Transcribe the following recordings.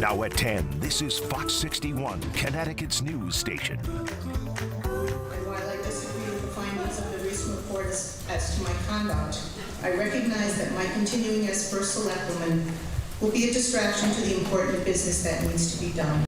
Now at 10, this is Fox 61, Connecticut's news station. While I disagree with the findings of the recent report as to my conduct, I recognize that my continuing as first selectwoman will be a distraction to the important business that needs to be done.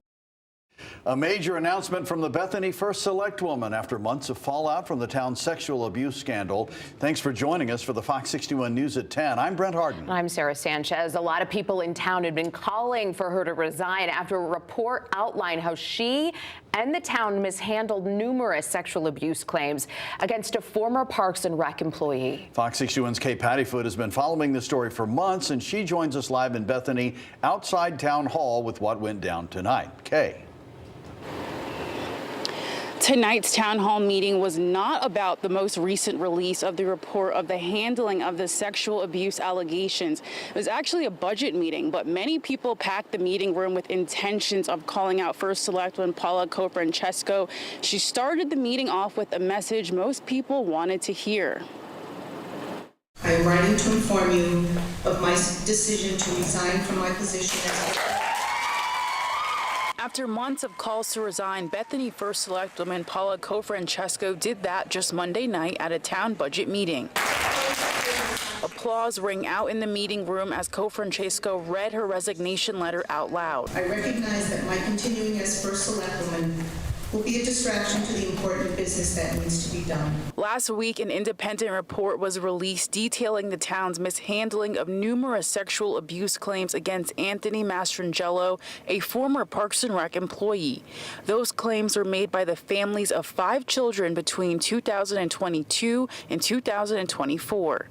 A major announcement from the Bethany First Selectwoman after months of fallout from the town's sexual abuse scandal. Thanks for joining us for the Fox 61 News at 10. I'm Brent Harden. I'm Sarah Sanchez. A lot of people in town had been calling for her to resign after a report outlined how she and the town mishandled numerous sexual abuse claims against a former Parks and Rec employee. Fox 61's Kay Pattyfoot has been following this story for months, and she joins us live in Bethany outside Town Hall with what went down tonight. Kay. Tonight's town hall meeting was not about the most recent release of the report of the handling of the sexual abuse allegations. It was actually a budget meeting, but many people packed the meeting room with intentions of calling out First Selectwoman Paula Francesco. She started the meeting off with a message most people wanted to hear. I am writing to inform you of my decision to resign from my position as After months of calls to resign, Bethany First Selectwoman Paula Francesco did that just Monday night at a town budget meeting. Applause rang out in the meeting room as Francesco read her resignation letter out loud. I recognize that my continuing as First Selectwoman will be a distraction to the important business that needs to be done. Last week, an independent report was released detailing the town's mishandling of numerous sexual abuse claims against Anthony Mastrangelo, a former Parks and Rec employee. Those claims were made by the families of 5 children between 2022 and 2024.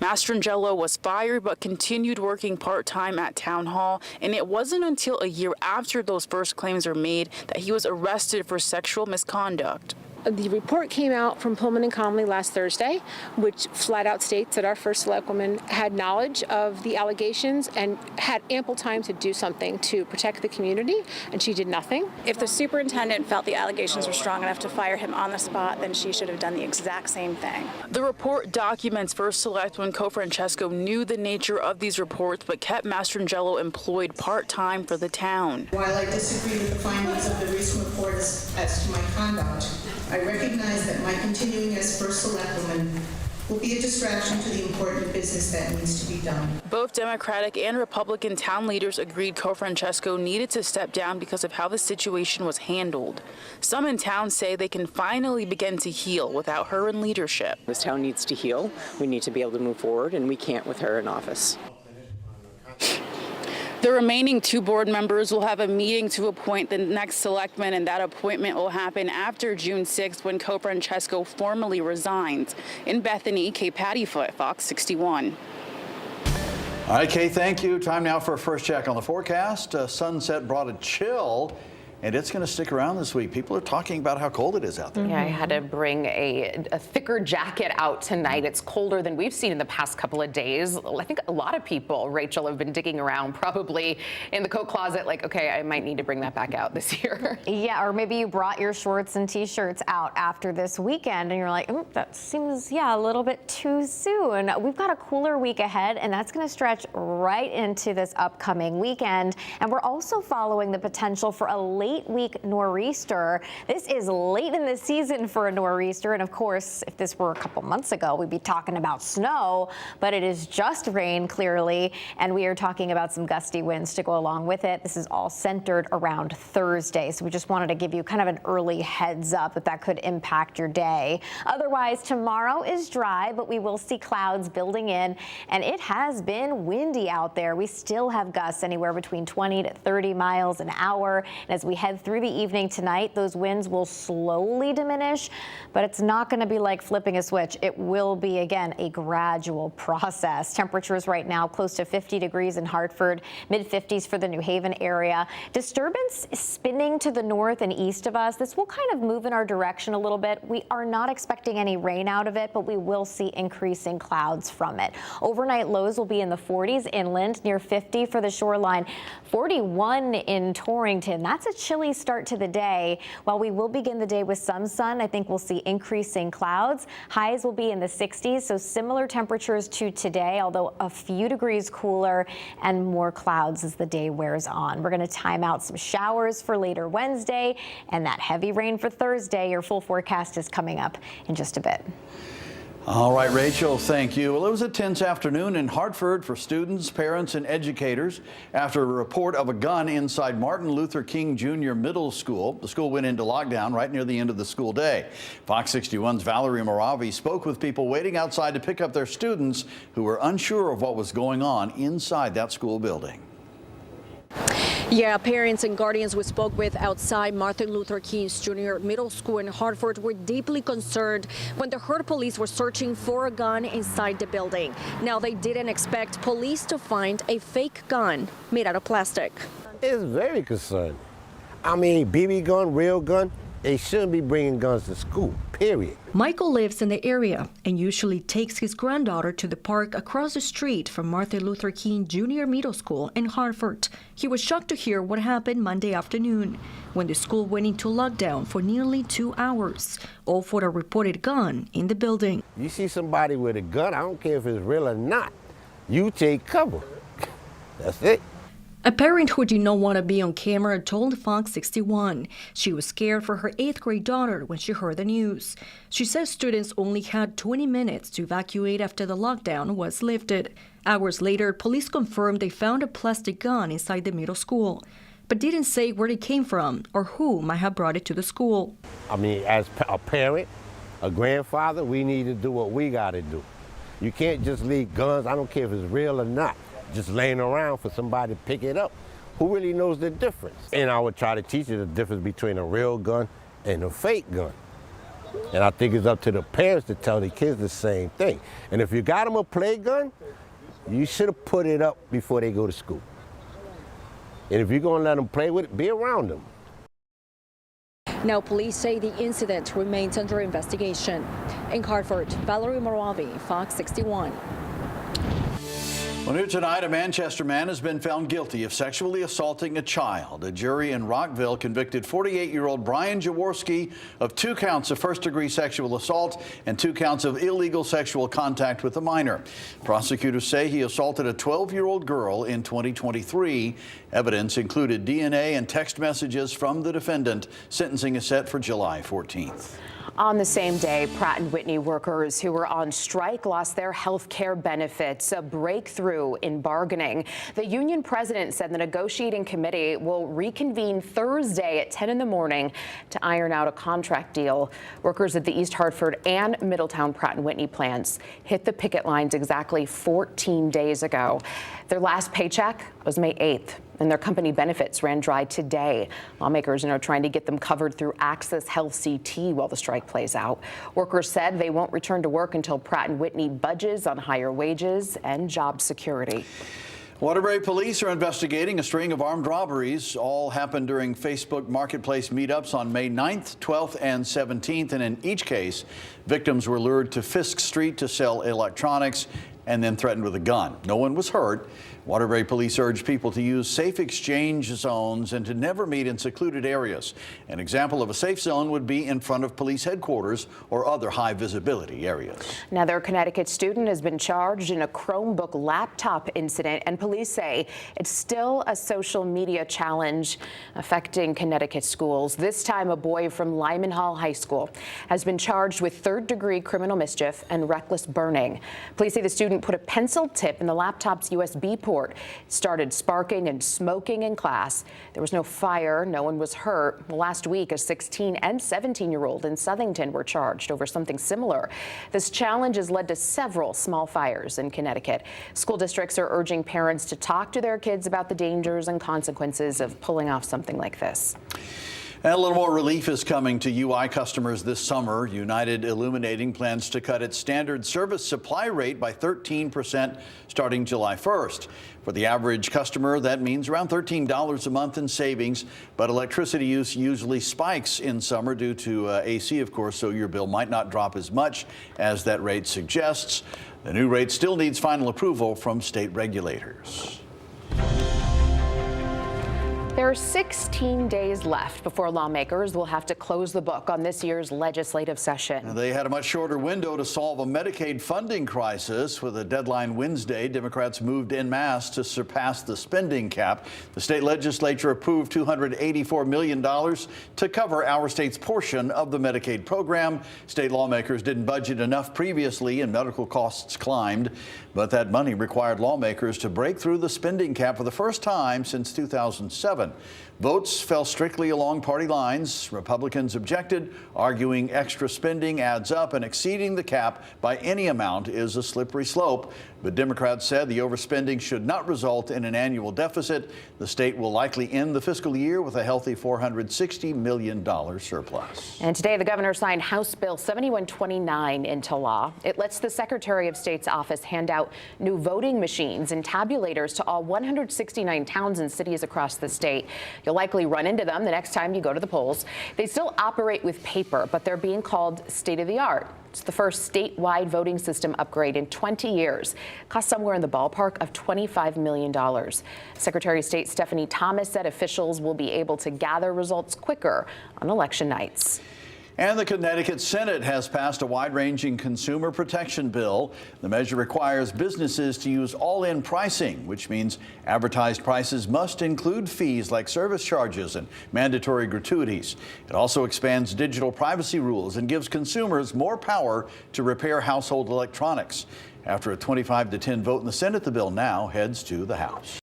Mastrangelo was fired but continued working part-time at Town Hall, and it wasn't until a year after those first claims were made that he was arrested for sexual misconduct. The report came out from Pullman and Comley last Thursday, which flat out states that our First Selectwoman had knowledge of the allegations and had ample time to do something to protect the community, and she did nothing. If the superintendent felt the allegations were strong enough to fire him on the spot, then she should have done the exact same thing. The report documents First Selectwoman Francesco knew the nature of these reports but kept Mastrangelo employed part-time for the town. While I disagree with the findings of the recent report as to my conduct, I recognize that my continuing as First Selectwoman will be a distraction to the important business that needs to be done. Both Democratic and Republican town leaders agreed Francesco needed to step down because of how the situation was handled. Some in town say they can finally begin to heal without her in leadership. This town needs to heal. We need to be able to move forward, and we can't with her in office. The remaining 2 board members will have a meeting to appoint the next selectman, and that appointment will happen after June 6th when Francesco formally resigns. In Bethany, Kay Pattyfoot, Fox 61. All right, Kay, thank you. Time now for a first check on the forecast. Sunset brought a chill, and it's going to stick around this week. People are talking about how cold it is out there. Yeah, I had to bring a thicker jacket out tonight. It's colder than we've seen in the past couple of days. I think a lot of people, Rachel, have been digging around probably in the coat closet like, okay, I might need to bring that back out this year. Yeah, or maybe you brought your shorts and T-shirts out after this weekend and you're like, that seems, a little bit too soon. We've got a cooler week ahead, and that's going to stretch right into this upcoming weekend. And we're also following the potential for a late week nor'easter. This is late in the season for a nor'easter, and of course, if this were a couple months ago, we'd be talking about snow, but it is just rain, clearly, and we are talking about some gusty winds to go along with it. This is all centered around Thursday, so we just wanted to give you kind of an early heads up that could impact your day. Otherwise, tomorrow is dry, but we will see clouds building in, and it has been windy out there. We still have gusts anywhere between 20 to 30 miles an hour, and as we head through the evening tonight, those winds will slowly diminish, but it's not going to be like flipping a switch. It will be, again, a gradual process. Temperatures right now close to 50 degrees in Hartford, mid-50s for the New Haven area. Disturbance spinning to the north and east of us. This will kind of move in our direction a little bit. We are not expecting any rain out of it, but we will see increasing clouds from it. Overnight lows will be in the 40s inland, near 50 for the shoreline, 41 in Torrington. That's a chilly start to the day. While we will begin the day with some sun, I think we'll see increasing clouds. Highs will be in the 60s, so similar temperatures to today, although a few degrees cooler and more clouds as the day wears on. We're going to time out some showers for later Wednesday and that heavy rain for Thursday. Your full forecast is coming up in just a bit. All right, Rachel, thank you. Well, it was a tense afternoon in Hartford for students, parents, and educators after a report of a gun inside Martin Luther King Jr. Middle School. The school went into lockdown right near the end of the school day. Fox 61's Valerie Moravi spoke with people waiting outside to pick up their students who were unsure of what was going on inside that school building. Yeah, parents and guardians we spoke with outside Martin Luther King Jr. Middle School in Hartford were deeply concerned when they heard police were searching for a gun inside the building. Now, they didn't expect police to find a fake gun made out of plastic. It's very concerning. I mean, BB gun, real gun, they shouldn't be bringing guns to school, period. Michael lives in the area and usually takes his granddaughter to the park across the street from Martin Luther King Jr. Middle School in Hartford. He was shocked to hear what happened Monday afternoon when the school went into lockdown for nearly 2 hours, all for a reported gun in the building. You see somebody with a gun, I don't care if it's real or not, you take cover. That's it. A parent who did not want to be on camera told Fox 61 she was scared for her 8th grade daughter when she heard the news. She says students only had 20 minutes to evacuate after the lockdown was lifted. Hours later, police confirmed they found a plastic gun inside the middle school, but didn't say where it came from or who might have brought it to the school. I mean, as a parent, a grandfather, we need to do what we got to do. You can't just leave guns, I don't care if it's real or not, just laying around for somebody to pick it up. Who really knows the difference? And I would try to teach you the difference between a real gun and a fake gun. And I think it's up to the parents to tell the kids the same thing. And if you got them a play gun, you should have put it up before they go to school. And if you're going to let them play with it, be around them. Now, police say the incident remains under investigation. In Hartford, Valerie Moravi, Fox 61. Well, new tonight, a Manchester man has been found guilty of sexually assaulting a child. A jury in Rockville convicted 48-year-old Brian Jaworski of 2 counts of first-degree sexual assault and 2 counts of illegal sexual contact with a minor. Prosecutors say he assaulted a 12-year-old girl in 2023. Evidence included DNA and text messages from the defendant. Sentencing is set for July 14th. On the same day, Pratt & Whitney workers who were on strike lost their health care benefits, a breakthrough in bargaining. The union president said the negotiating committee will reconvene Thursday at 10 in the morning to iron out a contract deal. Workers at the East Hartford and Middletown Pratt & Whitney plants hit the picket lines exactly 14 days ago. Their last paycheck was May 8th. And their company benefits ran dry today. Lawmakers are trying to get them covered through Access Health CT while the strike plays out. Workers said they won't return to work until Pratt & Whitney budges on higher wages and job security. Waterbury police are investigating a string of armed robberies. All happened during Facebook Marketplace meetups on May 9th, 12th, and 17th. And in each case, victims were lured to Fisk Street to sell electronics and then threatened with a gun. No one was hurt. Waterbury police urge people to use safe exchange zones and to never meet in secluded areas. An example of a safe zone would be in front of police headquarters or other high visibility areas. Another Connecticut student has been charged in a Chromebook laptop incident, and police say it's still a social media challenge affecting Connecticut schools. This time, a boy from Lyman Hall High School has been charged with third-degree criminal mischief and reckless burning. Police say the student put a pencil tip in the laptop's USB port. It started sparking and smoking in class. There was no fire. No one was hurt. Last week, a 16 and 17-year-old in Southington were charged over something similar. This challenge has led to several small fires in Connecticut. School districts are urging parents to talk to their kids about the dangers and consequences of pulling off something like this. And a little more relief is coming to UI customers this summer. United Illuminating plans to cut its standard service supply rate by 13% starting July 1st. For the average customer, that means around $13 a month in savings. But electricity use usually spikes in summer due to AC, of course, so your bill might not drop as much as that rate suggests. The new rate still needs final approval from state regulators. There are 16 days left before lawmakers will have to close the book on this year's legislative session. They had a much shorter window to solve a Medicaid funding crisis. With a deadline Wednesday, Democrats moved en masse to surpass the spending cap. The state legislature approved $284 million to cover our state's portion of the Medicaid program. State lawmakers didn't budget enough previously and medical costs climbed, but that money required lawmakers to break through the spending cap for the first time since 2007. Votes fell strictly along party lines. Republicans objected, arguing extra spending adds up and exceeding the cap by any amount is a slippery slope. But Democrats said the overspending should not result in an annual deficit. The state will likely end the fiscal year with a healthy $460 million surplus. And today, the governor signed House Bill 7129 into law. It lets the Secretary of State's office hand out new voting machines and tabulators to all 169 towns and cities across the state. You'll likely run into them the next time you go to the polls. They still operate with paper, but they're being called state-of-the-art. It's the first statewide voting system upgrade in 20 years. Cost somewhere in the ballpark of $25 million. Secretary of State Stephanie Thomas said officials will be able to gather results quicker on election nights. And the Connecticut Senate has passed a wide-ranging consumer protection bill. The measure requires businesses to use all-in pricing, which means advertised prices must include fees like service charges and mandatory gratuities. It also expands digital privacy rules and gives consumers more power to repair household electronics. After a 25-10 vote in the Senate, the bill now heads to the House.